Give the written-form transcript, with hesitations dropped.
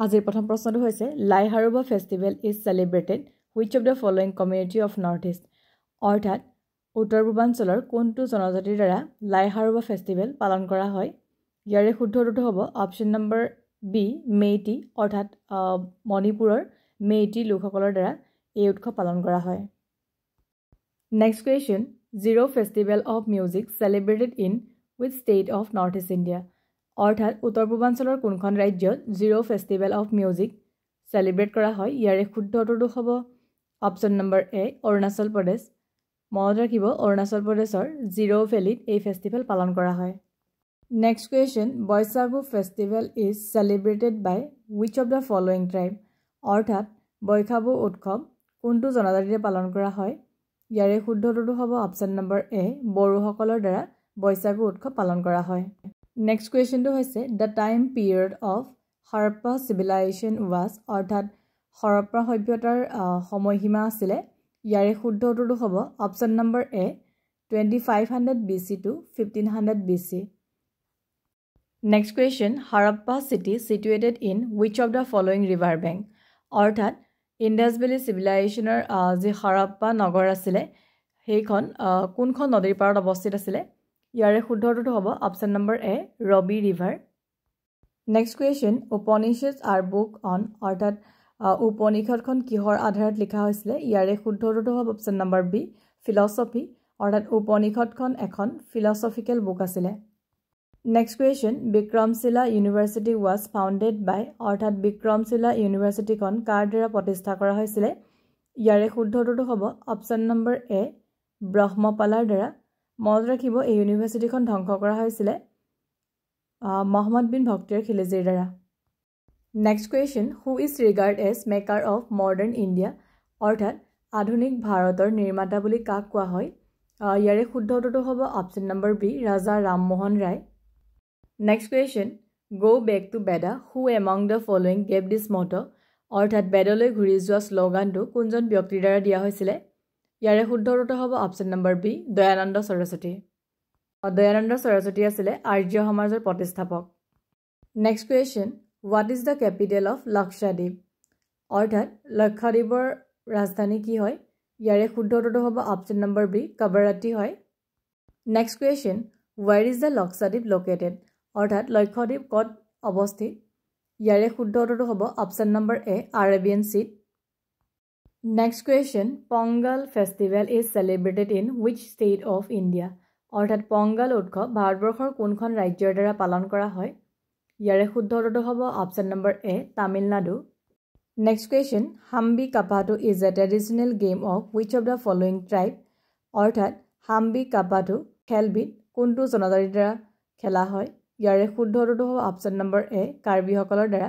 আজিৰ প্ৰথম প্ৰশ্নটো হৈছে Lai Haraoba festival is celebrated which of the following community of north east অৰ্থাৎ উত্তৰ পূৰ্বাঞ্চলৰ কোনটো জনজাতিৰ দ্বাৰা লাই হাৰুবা ফেষ্টিভেল পালন কৰা হয় ইয়াৰে শুদ্ধ উত্তৰটো হ'ব অপশ্যন নম্বৰ বি মেইটি অৰ্থাৎ মণিপুৰৰ মেইটি লোকসকলৰ দ্বাৰা এই উৎসৱ পালন কৰা হয় next question Ziro' festival of music celebrated in which state of north east India অৰ্থাৎ উত্তৰ পূৰ্বাঞ্চলৰ কোনখন ৰাজ্যত Ziro' festival of music celebrate কৰা হয় ইয়াৰে শুদ্ধ উত্তৰটো হ'ব option number A Arunachal Pradesh মনত ৰাখিব অৰুণাচল প্ৰদেশৰ জিৰ' ভেলীত এই ফেষ্টিভেল পালন কৰা হয় next question Bwisagu festival is celebrated by which of the following tribe অৰ্থাৎ বৈশাগু উৎসৱ কোনটো জনজাতিৰে পালন কৰা হয় ইয়াৰে শুদ্ধ উত্তৰটো হ'ব অপশ্যন নম্বৰ এ বড়োসকলৰ দ্বাৰা বৈশাগু উৎসৱ পালন কৰা হয় নেক্সট কুৱেশ্যনটো হৈছে the time period of Harappa civilisation was অৰ্থাৎ হৰপ্পা সভ্যতাৰ সময়সীমা আছিলে ইয়াৰে শুদ্ধ উত্তৰটো হ'ব option number A 2500 BC to 1500 BC next question Harappa city situated in which of the following river bank অৰ্থাৎ ইণ্ডাছ ভেলী চিভিলাইজেশ্যনৰ যি হৰপ্পা নগৰ আছিলে সেইখন কোনখন নদীৰ পাৰত অৱস্থিত আছিলে ইয়াৰে শুদ্ধ উত্তৰটো হ'ব option number A Ravi river next question Upanishad are book on অৰ্থাৎ উপনিষদখন কিহৰ আধাৰত লিখা হৈছিলে ইয়াৰে শুদ্ধ উত্তৰটো হ'ব অপশ্যন নম্বৰ বি ফিলচফি অৰ্থাৎ উপনিষদখন এখন ফিলচফিকেল বুক আছিলে next question Vikramshila university was founded by অৰ্থাৎ বিক্ৰমশিলা ইউনিভাৰ্চিটিখন কাৰ দ্বাৰা প্ৰতিষ্ঠা কৰা হৈছিলে ইয়াৰে শুদ্ধ উত্তৰটো হ'ব অপশ্যন নম্বৰ এ ব্ৰহ্মপালাৰ দ্বাৰা মনত ৰাখিব এই ইউনিভাৰ্চিটিখন ধ্বংস কৰা হৈছিলে মহম্মদ বিন ভক্তিৰ খিলজীৰ দ্বাৰা next question who is regard as maker of modern India অৰ্থাৎ আধুনিক ভাৰতৰ নিৰ্মাতা বুলি কাক কোৱা হয় ইয়াৰে শুদ্ধ উত্তৰটো হ'ব option number B Raja Rammohan Roy next question go back to Veda who among the following gave this motto অৰ্থাৎ বেদলৈ ঘূৰি যোৱা শ্লোগানটো কোনজন ব্যক্তিৰ দ্বাৰা দিয়া হৈছিলে ইয়াৰে শুদ্ধ উত্তৰ হ'ব option number B Dayananda Saraswati Dayananda Saraswati আছিলে আৰ্য সমাজৰ প্ৰতিষ্ঠাপক next question what is the capital of Lakshadweep অৰ্থাৎ লক্ষাদ্বীপৰ ৰাজধানী কি হয় ইয়াৰে শুদ্ধ উত্তৰটো হ'ব অপশ্যন নম্বৰ বি কৱৰত্তি হয় next question where is the Lakshadweep located অৰ্থাৎ লক্ষাদ্বীপ ক'ত অৱস্থিত ইয়াৰে শুদ্ধ উত্তৰটো হ'ব option number A Arabian sea next question Pongal festival is celebrated in which state of India অৰ্থাৎ পংগল উৎসৱ ভাৰতবৰ্ষৰ কোনখন ৰাজ্যৰ দ্বাৰা পালন কৰা হয় ইয়াৰে শুদ্ধ উত্তৰটো হ'ব option number A Tamil Nadu next question হাম্বি কাপাটো is a traditional game of which of the following tribe অৰ্থাৎ হাম্বি কাপাটো খেলবিধ কোনটো জনজাতিৰ দ্বাৰা খেলা হয় ইয়াৰে শুদ্ধ উত্তৰটো হ'ব অপশ্যন নম্বৰ এ কাৰ্বিসকলৰ দ্বাৰা